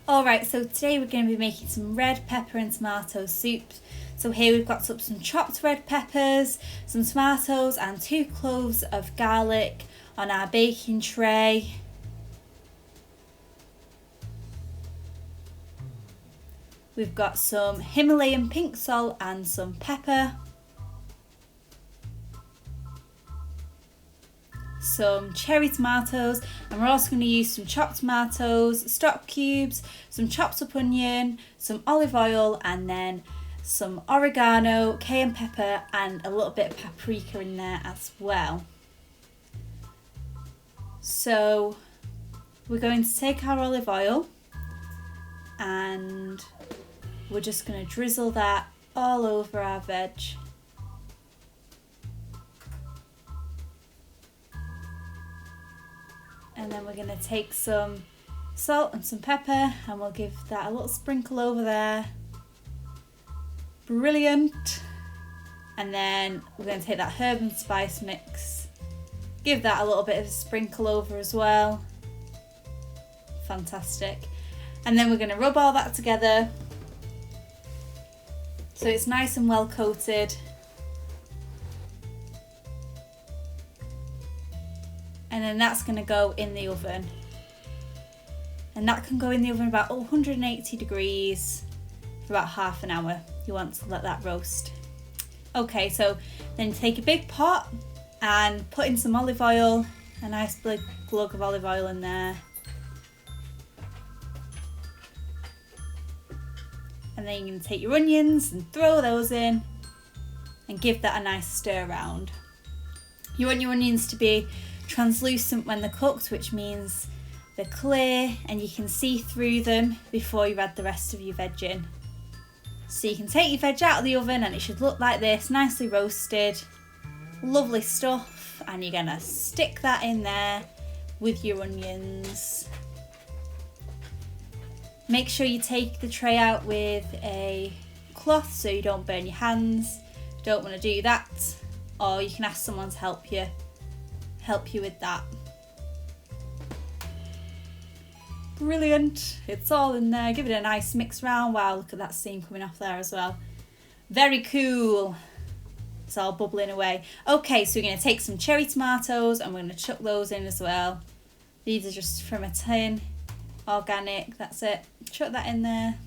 Alright, so today we're going to be making some red pepper and tomato soup. So here we've got some chopped red peppers, some tomatoes and 2 cloves of garlic on our baking tray. We've got some Himalayan pink salt and some pepper. Some cherry tomatoes, and we're also going to use some chopped tomatoes, stock cubes, some chopped up onion, some olive oil, and then some oregano, cayenne pepper, and a little bit of paprika in there as well. So we're going to take our olive oil and we're just going to drizzle that all over our veg. And then we're going to take some salt and some pepper and we'll give that a little sprinkle over there. Brilliant. And then we're going to take that herb and spice mix, give that a little bit of a sprinkle over as well. Fantastic. And then we're going to rub all that together so it's nice and well coated. And then that's going to go in the oven. And that can go in the oven about 180 degrees for about half an hour. You want to let that roast. Okay, so then take a big pot and put in some olive oil, a nice big glug of olive oil in there. And then you're going to take your onions and throw those in and give that a nice stir around. You want your onions to be translucent when they're cooked, which means they're clear and you can see through them before you add the rest of your veg in. So you can take your veg out of the oven and it should look like this, nicely roasted, lovely stuff, and you're going to stick that in there with your onions. Make sure you take the tray out with a cloth so you don't burn your hands. Don't want to do that, or you can ask someone to help you with that. Brilliant. It's all in there. Give it a nice mix round. Wow, look at that steam coming off there as well. Very cool. It's all bubbling away. Okay, so we're going to take some cherry tomatoes and we're going to chuck those in as well. These are just from a tin, organic, that's it. Chuck that in there.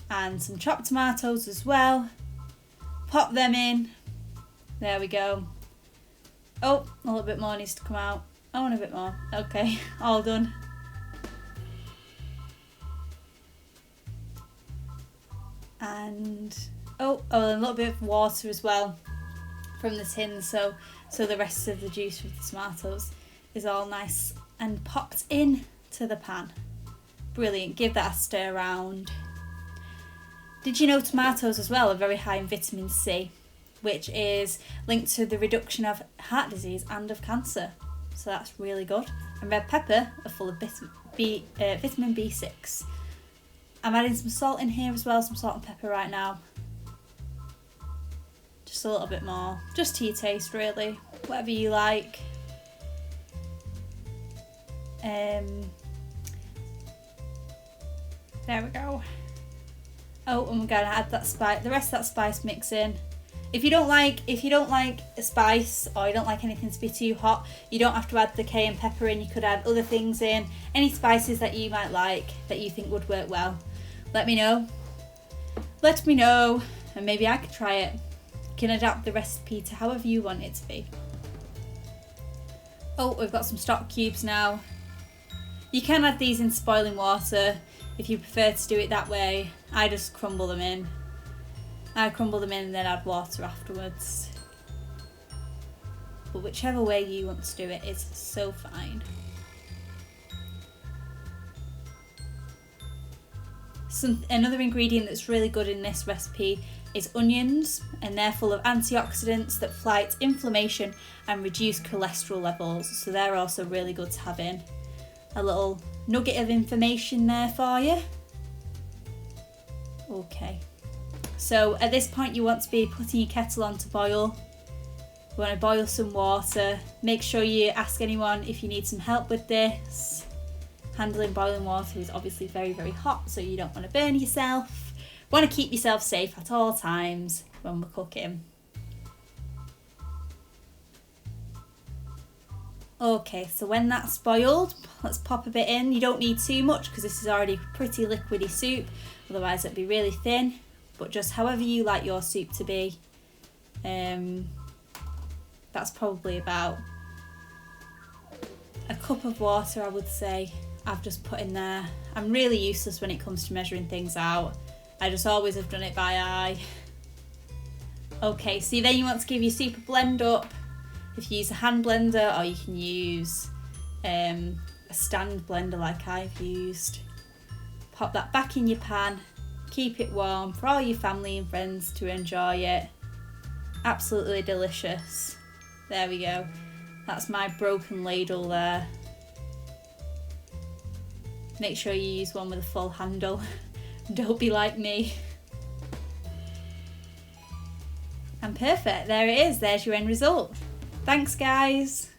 And some chopped tomatoes as well. Pop them in. There we go. Oh, a little bit more needs to come out. I want a bit more. Okay, all done. And oh, a little bit of water as well from the tin, so the rest of the juice with the tomatoes is all nice and popped in to the pan. Brilliant. Give that a stir around. Did you know tomatoes as well are very high in vitamin C, which is linked to the reduction of heart disease and of cancer. So that's really good. And red pepper are full of vitamin B6. I'm adding some salt in here as well, some salt and pepper right now. Just a little bit more, just to your taste really, whatever you like. There we go. Oh, and we're going to add that spice, the rest of that spice mix in. If you don't like a spice, or you don't like anything to be too hot, you don't have to add the cayenne pepper in. You could add other things in, any spices that you might like that you think would work well. Let me know, and maybe I could try it. You can adapt the recipe to however you want it to be. Oh, we've got some stock cubes now. You can add these in boiling water if you prefer to do it that way. I just crumble them in. I crumble them in and then add water afterwards. But whichever way you want to do it is so fine. Another ingredient that's really good in this recipe is onions, and they're full of antioxidants that fight inflammation and reduce cholesterol levels. So they're also really good to have in. A little nugget of information there for you. Okay. So at this point you want to be putting your kettle on to boil. You want to boil some water. Make sure you ask anyone if you need some help with this. Handling boiling water is obviously very, very hot, so you don't want to burn yourself. Want to keep yourself safe at all times when we're cooking. Okay, so when that's boiled, let's pop a bit in. You don't need too much because this is already pretty liquidy soup, otherwise it'd be really thin, but just however you like your soup to be. That's probably about a cup of water, I would say, I've just put in there. I'm really useless when it comes to measuring things out. I just always have done it by eye. Okay, so then you want to give your soup a blend up. If you use a hand blender, or you can use a stand blender like I've used. Pop that back in your pan, keep it warm for all your family and friends to enjoy it. Absolutely delicious. There we go. That's my broken ladle there. Make sure you use one with a full handle. Don't be like me. And perfect, there it is, there's your end result. Thanks guys.